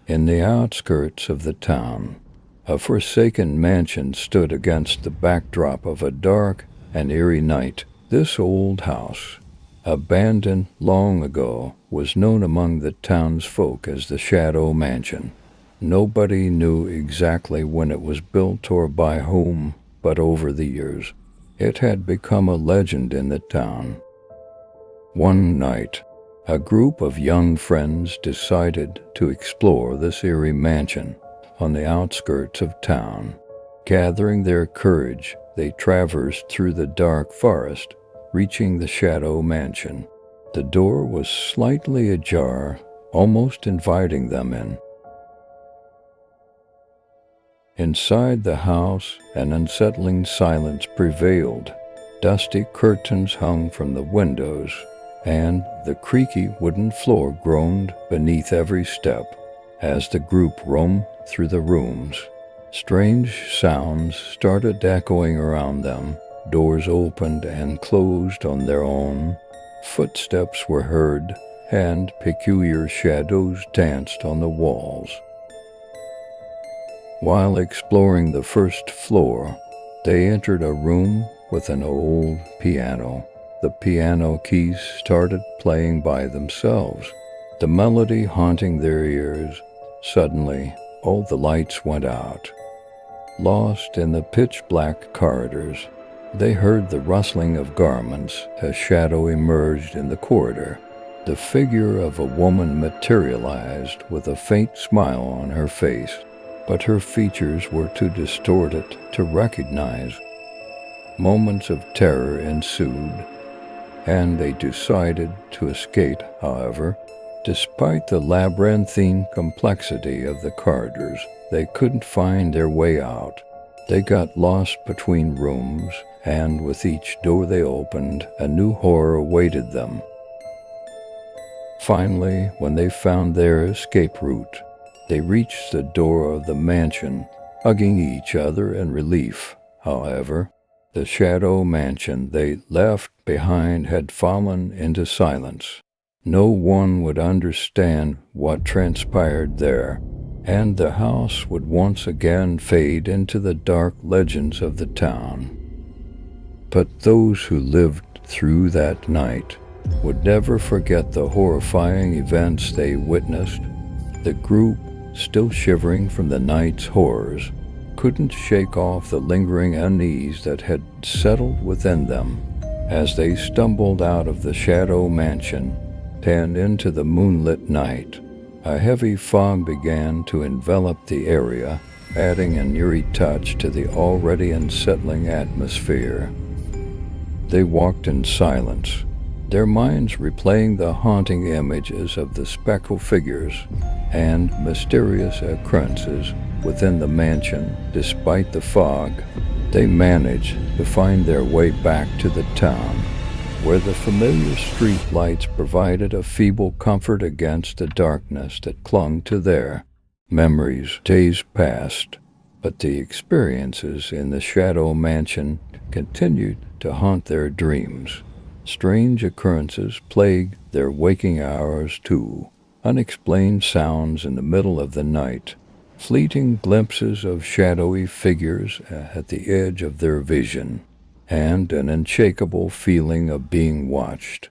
In the outskirts of the town, a forsaken mansion stood against the backdrop of a dark and eerie night. This old house, abandoned long ago, was known among the townsfolk as the Shadow Mansion. Nobody knew exactly when it was built or by whom, but over the years, it had become a legend in the town. One night, a group of young friends decided to explore this eerie mansion on the outskirts of town. Gathering their courage, they traversed through the dark forest, reaching the Shadow Mansion. The door was slightly ajar, almost inviting them in. Inside the house, an unsettling silence prevailed. Dusty curtains hung from the windows, and the creaky wooden floor groaned beneath every step. As the group roamed through the rooms, strange sounds started echoing around them. Doors opened and closed on their own. Footsteps were heard, and peculiar shadows danced on the walls. While exploring the first floor, they entered a room with an old piano. The piano keys started playing by themselves, the melody haunting their ears. Suddenly, all the lights went out. Lost in the pitch-black corridors, they heard the rustling of garments as shadow emerged in the corridor. The figure of a woman materialized with a faint smile on her face, but her features were too distorted to recognize. Moments of terror ensued, and they decided to escape. However, despite the labyrinthine complexity of the corridors, they couldn't find their way out. They got lost between rooms, and with each door they opened, a new horror awaited them. Finally, when they found their escape route, they reached the door of the mansion, hugging each other in relief. However, the Shadow Mansion they left behind had fallen into silence. No one would understand what transpired there, and the house would once again fade into the dark legends of the town. But those who lived through that night would never forget the horrifying events they witnessed. The group, still shivering from the night's horrors, couldn't shake off the lingering unease that had settled within them. As they stumbled out of the Shadow Mansion and into the moonlit night, a heavy fog began to envelop the area, adding an eerie touch to the already unsettling atmosphere. They walked in silence, their minds replaying the haunting images of the spectral figures and mysterious occurrences within the mansion. Despite the fog, they managed to find their way back to the town, where the familiar street lights provided a feeble comfort against the darkness that clung to their memories. Days passed, but the experiences in the Shadow Mansion continued to haunt their dreams. Strange occurrences plagued their waking hours too. Unexplained sounds in the middle of the night, fleeting glimpses of shadowy figures at the edge of their vision, and an unshakable feeling of being watched.